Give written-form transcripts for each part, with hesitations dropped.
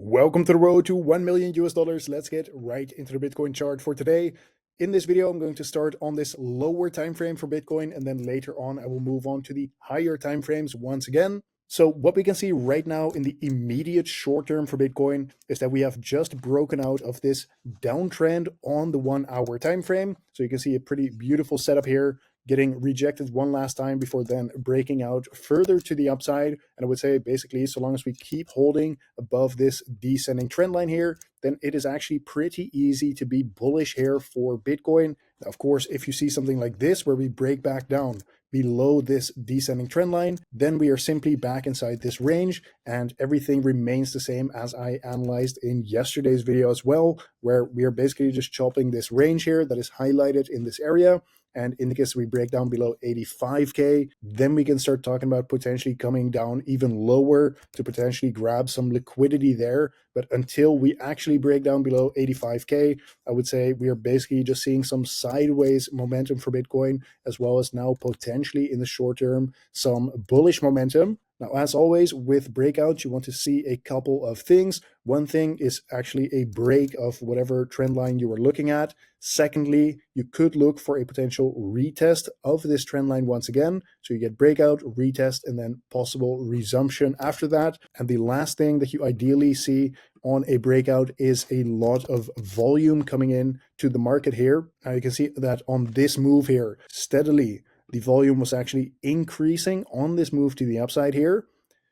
Welcome to the road to 1 million US dollars. Let's get right into the Bitcoin chart for today. In this video, I'm going to start on this lower time frame for Bitcoin, and then later on, I will move on to the higher time frames once again. So what we can see right now in the immediate short term for Bitcoin is that we have just broken out of this downtrend on the 1 hour time frame. So you can see a pretty beautiful setup here, getting rejected one last time before then breaking out further to the upside. And I would say basically, so long as we keep holding above this descending trend line here, then it is actually pretty easy to be bullish here for Bitcoin. Now, of course, if you see something like this where we break back down below this descending trend line, then we are simply back inside this range and everything remains the same as I analyzed in yesterday's video as well, where we are basically just chopping this range here that is highlighted in this area. And in the case we break down below 85K, then we can start talking about potentially coming down even lower to potentially grab some liquidity there. But until we actually break down below 85K, I would say we are basically just seeing some sideways momentum for Bitcoin, as well as now potentially in the short term, some bullish momentum. Now, as always, with breakouts, you want to see a couple of things. One thing is actually a break of whatever trend line you are looking at. Secondly, you could look for a potential retest of this trend line once again. So you get breakout, retest, and then possible resumption after that. And the last thing that you ideally see on a breakout is a lot of volume coming in to the market here. Now you can see that on this move here, steadily, the volume was actually increasing on this move to the upside here.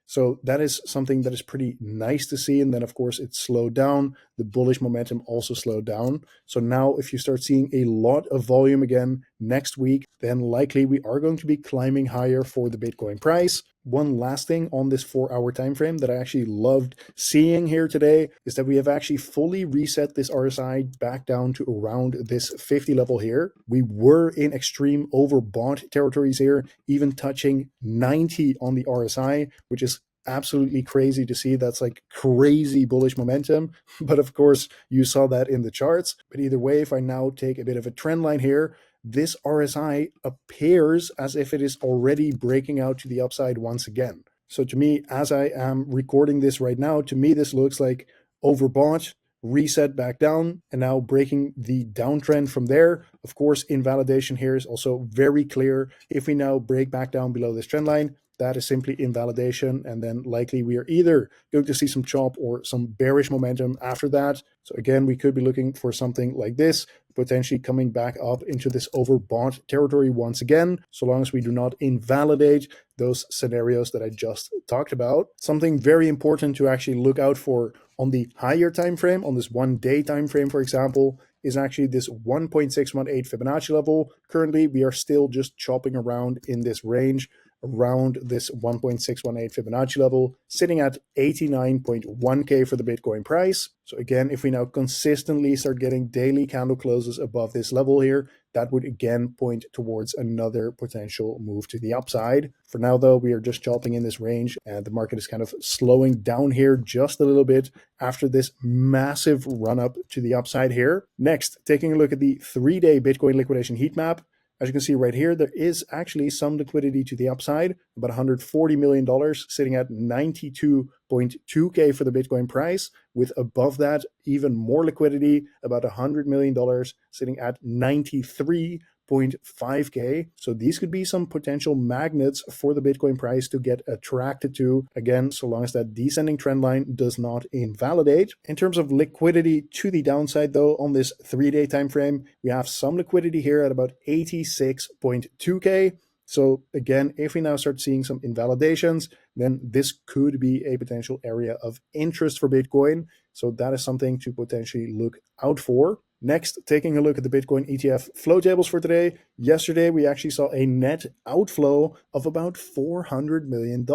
So that is something that is pretty nice to see. And then, of course, it slowed down. The bullish momentum also slowed down. So now if you start seeing a lot of volume again next week, then likely we are going to be climbing higher for the Bitcoin price. One last thing on this 4-hour time frame that I actually loved seeing here today is that we have actually fully reset this RSI back down to around this 50 level here. We were in extreme overbought territories here, even touching 90 on the RSI, which is absolutely crazy to see. That's like crazy bullish momentum. But of course, you saw that in the charts. But either way, if I now take a bit of a trend line here, this RSI appears as if it is already breaking out to the upside once again. So to me, as I am recording this right now, to me, this looks like overbought, reset back down, and now breaking the downtrend from there. Of course, invalidation here is also very clear. If we now break back down below this trend line, that is simply invalidation, and then likely we are either going to see some chop or some bearish momentum after that. So again, we could be looking for something like this, potentially coming back up into this overbought territory once again, so long as we do not invalidate those scenarios that I just talked about. Something very important to actually look out for on the higher time frame, on this 1 day time frame, for example, is actually this 1.618 Fibonacci level. Currently, we are still just chopping around in this range around this 1.618 Fibonacci level, sitting at 89.1K for the Bitcoin price. So again, if we now consistently start getting daily candle closes above this level here, that would again point towards another potential move to the upside. For now, though, we are just chopping in this range and the market is kind of slowing down here just a little bit after this massive run up to the upside here. Next, taking a look at the 3-day Bitcoin liquidation heat map. As you can see right here, there is actually some liquidity to the upside, about $140 million, sitting at 92.2K for the Bitcoin price, with above that even more liquidity, about $100 million, sitting at 93.5K. So these could be some potential magnets for the Bitcoin price to get attracted to, again, so long as that descending trend line does not invalidate. In terms of liquidity to the downside, though, on this 3-day time frame, we have some liquidity here at about 86.2K. So again, if we now start seeing some invalidations, then this could be a potential area of interest for Bitcoin. So that is something to potentially look out for. Next, taking a look at the Bitcoin ETF flow tables for today. Yesterday, we actually saw a net outflow of about $400 million.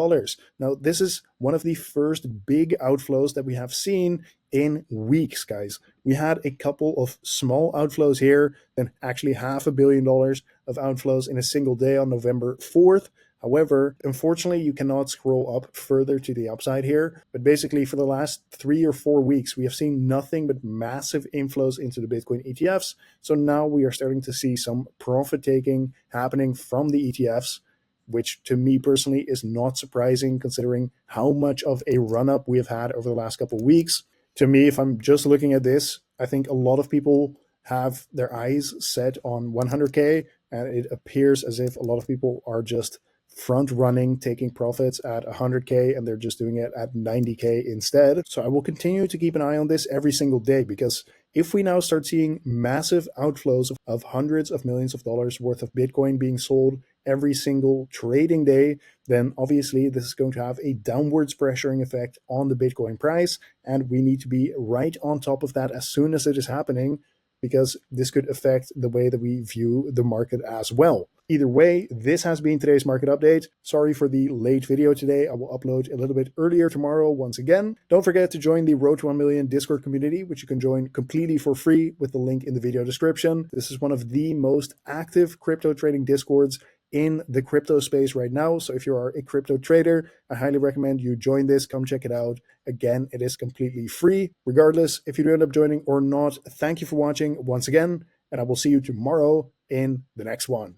Now, this is one of the first big outflows that we have seen in weeks, guys. We had a couple of small outflows here, then actually $500 million of outflows in a single day on November 4th. However, unfortunately, you cannot scroll up further to the upside here. But basically, for the last 3 or 4 weeks, we have seen nothing but massive inflows into the Bitcoin ETFs. So now we are starting to see some profit taking happening from the ETFs. which to me personally is not surprising considering how much of a run up we have had over the last couple of weeks. To me, if I'm just looking at this, I think a lot of people have their eyes set on 100K, and it appears as if a lot of people are just front running, taking profits at 100K, and they're just doing it at 90K instead. So I will continue to keep an eye on this every single day, because if we now start seeing massive outflows of hundreds of millions of dollars worth of Bitcoin being sold every single trading day, then obviously this is going to have a downwards pressuring effect on the Bitcoin price, and we need to be right on top of that as soon as it is happening, because this could affect the way that we view the market as well. Either way, this has been today's market update. Sorry for the late video today. I will upload a little bit earlier tomorrow once again. Don't forget to join the Road to 1 Million Discord community, which you can join completely for free with the link in the video description. This is one of the most active crypto trading discords in the crypto space right now. So if you are a crypto trader, I highly recommend you join this. Come check it out. Again, it is completely free. Regardless, if you do end up joining or not, thank you for watching once again, and I will see you tomorrow in the next one.